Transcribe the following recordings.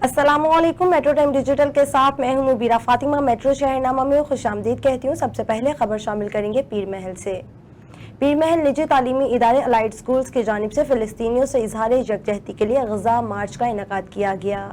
अस्सलामुअलैकुम। Metro time digital के साथ मैं हूं मुबीरा फातिमा। मेट्रो शहरनामा में खुशामदीद कहती हूं। सबसे पहले खबर शामिल करेंगे पीर महल से। पीर महल निजी तालीमी इदारे अलाइड स्कूल्स की जानिब से फिलिस्तीनियों से इजहार यकजहती के लिए गजा मार्च का इनेकाद किया गया।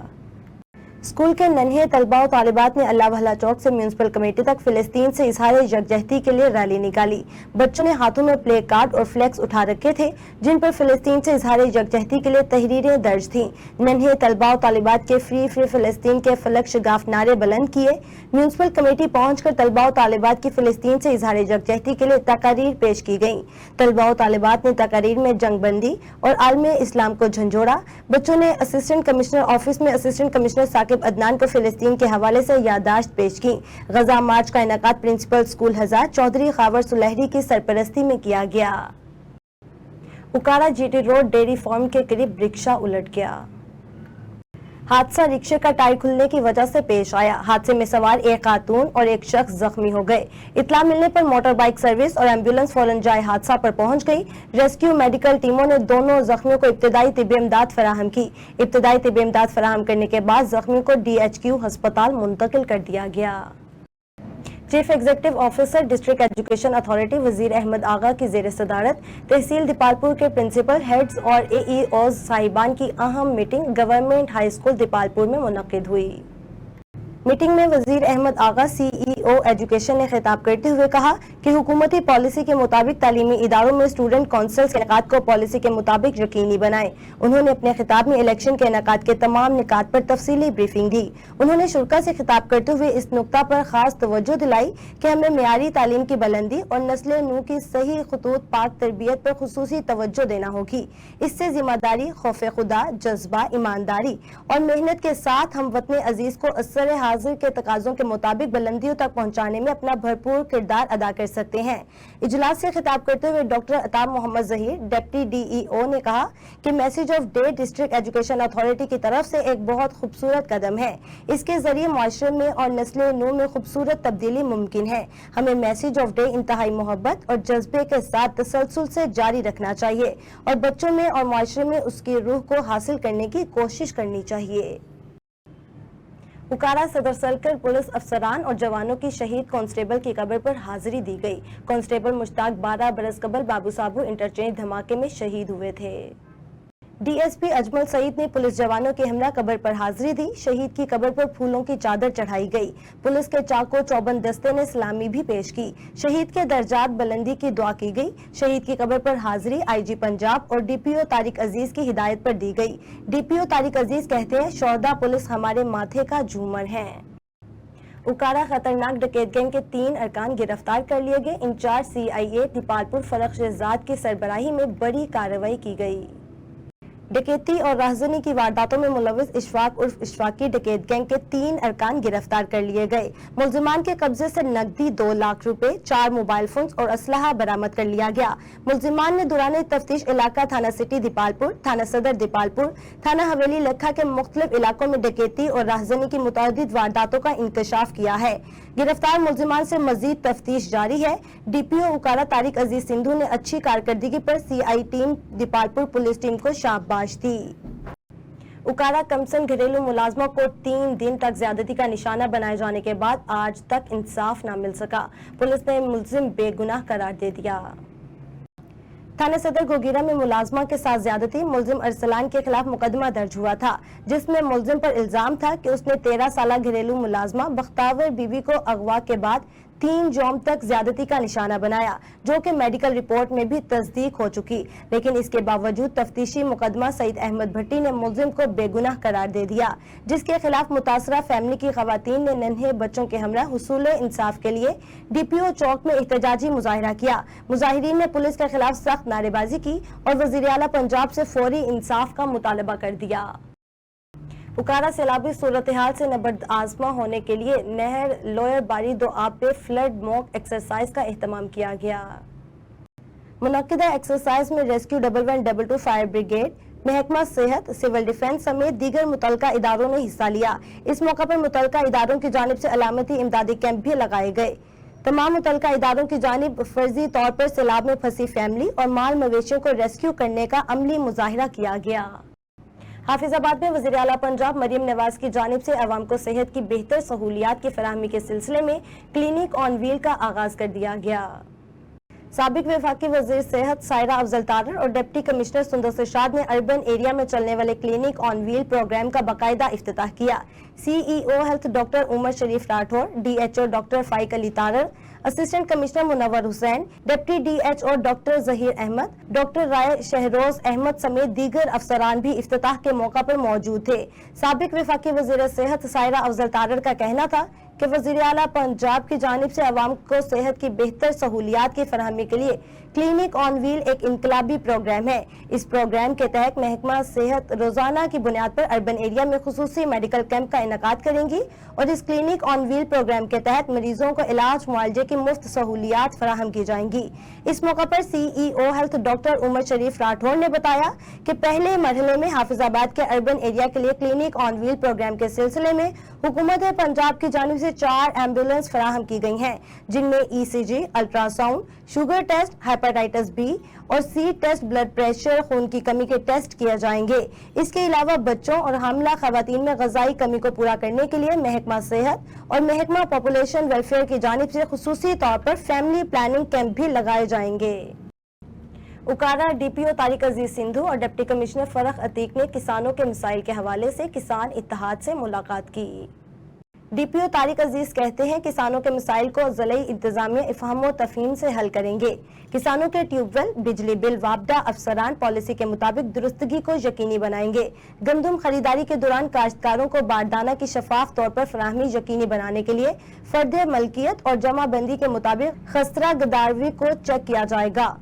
स्कूल के नन्हे तलबा और तालिबात ने अल्लाह भला चौक से म्यूनसिपल कमेटी तक फिलिस्तीन से इजहार यकजहती के लिए रैली निकाली। बच्चों ने हाथों में प्ले कार्ड और फ्लैक्स उठा रखे थे जिन पर फिलिस्तीन से इजहार यकजहती के लिए तहरीरें दर्ज थीं। नन्हे तलबा और तालिबात के फ्री फ्री फिलिस्तीन के फलक शगाफ नारे बुलंद किए। म्यूनसिपल कमेटी पहुंचकर तलबा और तालिबात की फिलिस्तीन से इजहार यकजहती के लिए तकारीर पेश की गई। तलबा और तालिबात ने तकारीर में जंग बंदी और आलमे इस्लाम को झंझोड़ा। बच्चों ने असिस्टेंट कमिश्नर ऑफिस में असिस्टेंट कमिश्नर साकिब अदनान को फिलिस्तीन के हवाले से याददाश्त पेश की। गजा मार्च का इनेकाद प्रिंसिपल स्कूल हजार चौधरी खावर सुलहरी की सरपरस्ती में किया गया। Okara GT road dairy farm के करीब रिक्शा उलट गया। हादसा रिक्शे का टायर खुलने की वजह से पेश आया। हादसे में सवार एक खातून और एक शख्स जख्मी हो गए। इत्तला मिलने पर मोटर बाइक सर्विस और एम्बुलेंस फौरन जाए हादसा पर पहुंच गई। रेस्क्यू मेडिकल टीमों ने दोनों जख्मियों को इब्तदाई तिब्बी इमदाद फराहम की। इब्तदाई तिब्बी इमदाद फराहम करने के बाद जख्मियों को DHQ अस्पताल मुंतकिल कर दिया गया। Chief executive officer district education authority वजीर अहमद आगा की जेर सदारत तहसील दीपालपुर के प्रिंसिपल हेड्स और AEOs साहिबान की अहम meeting government high school Dipalpur में मुनक्किद हुई। मीटिंग में वजीर अहमद आगा CEO एजुकेशन ने खिताब करते हुए कहा कि हुकूमती पॉलिसी के मुताबिक तालीमी इदारों में स्टूडेंट काउंसिल्स के इनेकाद को पॉलिसी के मुताबिक यकीनी बनाएं। उन्होंने अपने खिताब में इलेक्शन के इनेकाद के तमाम निकात पर तफसीली ब्रीफिंग दी। उन्होंने शुरा से खिताब करते हुए इस नुक्ता पर खास तवज्जो दिलाई कि हमें मेयारी तालीम की बुलंदी और नस्ल नू की सही खतूत पाक तरबियत पर खुसूसी तवज्जो देना होगी। इससे जिम्मेदारी, खौफ खुदा, जज्बा, ईमानदारी और मेहनत के साथ हम वतन अजीज को असर हाजिर के तकाजों के मुताबिक बुलंदियों तक पहुंचाने में अपना भरपूर किरदार अदा कर सकते हैं। इजलास से खिताब करते हुए doctor Atab Muhammad Zaheer deputy DEO ने कहा कि message of the district education authority की तरफ से एक बहुत खूबसूरत कदम है। इसके जरिए माशरे में और नस्ल नू में खूबसूरत तब्दीली मुमकिन है। हमें मैसेज ऑफ डे इंतहाई मोहब्बत और जज्बे के साथ तसलसल से जारी रखना चाहिए और बच्चों में और माशरे में उसकी रूह को हासिल करने की कोशिश करनी चाहिए। उकाड़ा सदर सर्कल पुलिस अफसरान और जवानों की शहीद कांस्टेबल की कब्र पर हाजिरी दी गई। कांस्टेबल मुश्ताक 12 बरस कबल बाबू साबू इंटरचेंज धमाके में शहीद हुए थे। DSP अजमल सईद ने पुलिस जवानों की हमरा कब्र पर हाजिरी दी। शहीद की कब्र पर फूलों की चादर चढ़ाई गई। पुलिस के चाको चौबंद दस्ते ने सलामी भी पेश की। शहीद के दर्जात बुलंदी की दुआ की गई। शहीद की कब्र पर हाजिरी IG पंजाब और DPO तारिक अजीज की हिदायत पर दी गई। DPO तारिक अजीज कहते हैं, शोहदा पुलिस हमारे माथे का झूमर है। उकाड़ा खतरनाक डकैत गैंग के 3 अरकान गिरफ्तार कर लिए गए। इंचार्ज CIA दीपालपुर फरख शहजाद की सरबराही में बड़ी कार्रवाई की गई। डकैती और राहजनी की वारदातों में मुलविस इशफाक उर्फ इशफाकी डकैत गैंग के 3 अरकान गिरफ्तार कर लिए गए। मुलजिमान के कब्जे से नकदी 2 लाख रुपए, 4 मोबाइल फोन्स और असलहा बरामद कर लिया गया। मुलजिमान ने दौरान तफ्तीश इलाका थाना सिटी दीपालपुर, थाना सदर दीपालपुर, थाना हवेली लखा के मुख्तलिफ इलाकों में डकैती और राहजनी की मुतअद्दिद वारदातों का इंकशाफ किया है। गिरफ्तार मुलजिमान से मजीद तफ्तीश जारी है। DPO उकाड़ा तारिक अजीज सिंधु ने अच्छी कारकर्दगी पर CI team Dipalpur police team को शाबाश दी। उकाड़ा कमसन घरेलू मुलाजमा को 3 दिन तक ज्यादती का निशाना बनाए जाने के बाद आज तक इंसाफ न मिल सका। पुलिस ने मुलजिम बेगुनाह करार दे दिया। थाना सदर गोगीरा में मुलाजमा के साथ ज्यादती मुलजिम अरसलान के खिलाफ मुकदमा दर्ज हुआ था, जिसमें मुलजिम पर इल्जाम था कि उसने 13 साला घरेलू मुलाजमा बख्तावर बीवी को अगवा के बाद 3 जौम तक ज्यादती का निशाना बनाया, जो कि मेडिकल रिपोर्ट में भी तस्दीक हो चुकी। लेकिन इसके बावजूद तफ्तीशी मुकदमा सईद अहमद भट्टी ने मुलजिम को बेगुनाह करार दे दिया, जिसके खिलाफ मुतासरा फैमिली की खवातीन ने नन्हे बच्चों के हमरा हुसूल इंसाफ के लिए DPO चौक में एहतजाजी मुजाहिरा किया। मुजाहिरीन ने पुलिस के खिलाफ सख्त नारेबाजी की और वजीर आला पंजाब से फौरी इंसाफ का मुतालबा कर दिया। उकाड़ा सैलाबी सूरत हाल से नबर्द आजमा होने के लिए नहर लोयर बारी दो आब पे फ्लड मॉक एक्सरसाइज का एहतमाम किया गया। मुनक्किदा एक्सरसाइज में रेस्क्यू 1122 फायर ब्रिगेड, महकमा सेहत, सिविल डिफेंस समेत दीगर मुतलका इदारों ने हिस्सा लिया। इस मौका पर मुतलका इदारों की जानिब से अलामती इमदादी कैंप भी लगाए गए। तमाम मुतलका इदारों की जानिब फर्जी तौर पर सैलाब में फंसी फैमिली और माल मवेशियों को रेस्क्यू करने का अमली मुजाहिरा किया गया। حافظ آباد میں وزیر اعلیٰ پنجاب مریم نواز کی جانب سے عوام کو صحت کی بہتر سہولیات کی فراہمی کے سلسلے میں کلینک آن ویل کا آغاز کر دیا گیا۔ سابق وفاقی وزیر صحت سائرہ افضل تارڑ اور ڈپٹی کمشنر سندس ارشاد نے اربن ایریا میں چلنے والے کلینک آن ویل پروگرام کا باقاعدہ افتتاح کیا۔ C E O health doctor Umar Sharif Rathore, D H O doctor Faiq Ali Tarar, assistant commissioner Munawar Hussain, deputy D H O doctor Zaheer Ahmed, doctor Rai Shahroz Ahmed سمیت دیگر افسران بھی افتتاح کے موقع پر موجود تھے۔ سابق وفاقی وزیر صحت سائرہ افضل تارڑ کا کہنا تھا کہ وزیر اعلیٰ پنجاب کی جانب سے عوام کو صحت کی بہتر سہولیات کی فراہمی کے لیے کلینک آن ویل ایک انقلابی پروگرام ہے۔ اس پروگرام کے تحت محکمہ صحت روزانہ کی بنیاد پر اربن ایریا میں خصوصی میڈیکل کیمپ کا انعقاد کریں گی اور اس کلینک آن ویل پروگرام کے تحت مریضوں کو علاج معالجے کی مفت سہولیات فراہم کی جائیں گی۔ اس موقع پر سی E O health doctor Umar Sharif Rathore نے بتایا کہ پہلے مرحلے میں حافظ آباد کے اربن ایریا کے لیے کلینک آن ویل پروگرام کے سلسلے میں حکومت پنجاب کی جانب سے 4 ایمبولینس فراہم کی گئی ہیں، جن میں E C G, ultrasound, sugar test, hepatitis B اور سی ٹیسٹ، بلڈ پریشر، خون کی کمی کے ٹیسٹ کیے جائیں گے۔ اس کے علاوہ بچوں اور حاملہ خواتین میں غذائی کمی کو پورا کرنے کے لیے محکمہ صحت اور محکمہ پاپولیشن ویلفیئر کی جانب سے خصوصی طور پر فیملی پلاننگ کیمپ بھی لگائے جائیں گے۔ اکارا ڈی پی او طارق عزیز سندھو اور ڈپٹی کمشنر فرح عتیق نے کسانوں کے مسائل کے حوالے سے کسان اتحاد سے ملاقات کی۔ ڈی پی او طارق عزیز کہتے ہیں کسانوں کے مسائل کو ضلعی انتظامیہ افہام و تفہیم سے حل کریں گے۔ کسانوں کے ٹیوب ویل، بجلی بل، وابڈہ افسران پالیسی کے مطابق درستگی کو یقینی بنائیں گے۔ گندم خریداری کے دوران کاشتکاروں کو باردانہ کی شفاف طور پر فراہمی یقینی بنانے کے لیے فرد ملکیت اور جمع بندی کے مطابق خسرہ گداروی کو چیک کیا جائے گا۔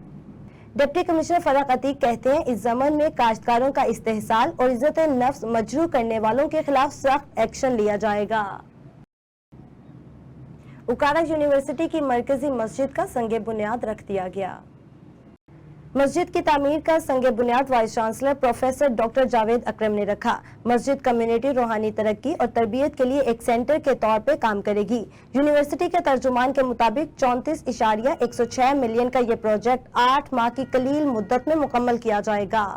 ڈپٹی کمشنر فرح عتیق کہتے ہیں اس ضمن میں کاشتکاروں کا استحصال اور عزت نفس مجروح کرنے والوں کے خلاف سخت ایکشن لیا جائے گا۔ اکارا یونیورسٹی کی مرکزی مسجد کا سنگ بنیاد رکھ دیا گیا۔ مسجد کی تعمیر کا سنگ بنیاد vice chancellor professor doctor Javed Akram نے رکھا۔ مسجد کمیونٹی روحانی ترقی اور تربیت کے لیے ایک سینٹر کے طور پر کام کرے گی۔ یونیورسٹی کے ترجمان کے مطابق 34.106 ملین کا یہ پروجیکٹ 8 ماہ کی قلیل مدت میں مکمل کیا جائے گا۔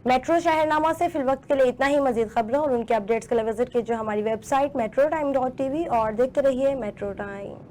میٹرو شہرنامہ سے فی الوقت کے لیے اتنا ہی۔ مزید خبروں اور ان کے اپڈیٹس کے لیے وزٹ کیجیے ہماری ویب سائٹ metroTime.tv اور دیکھتے رہیے میٹرو ٹائم۔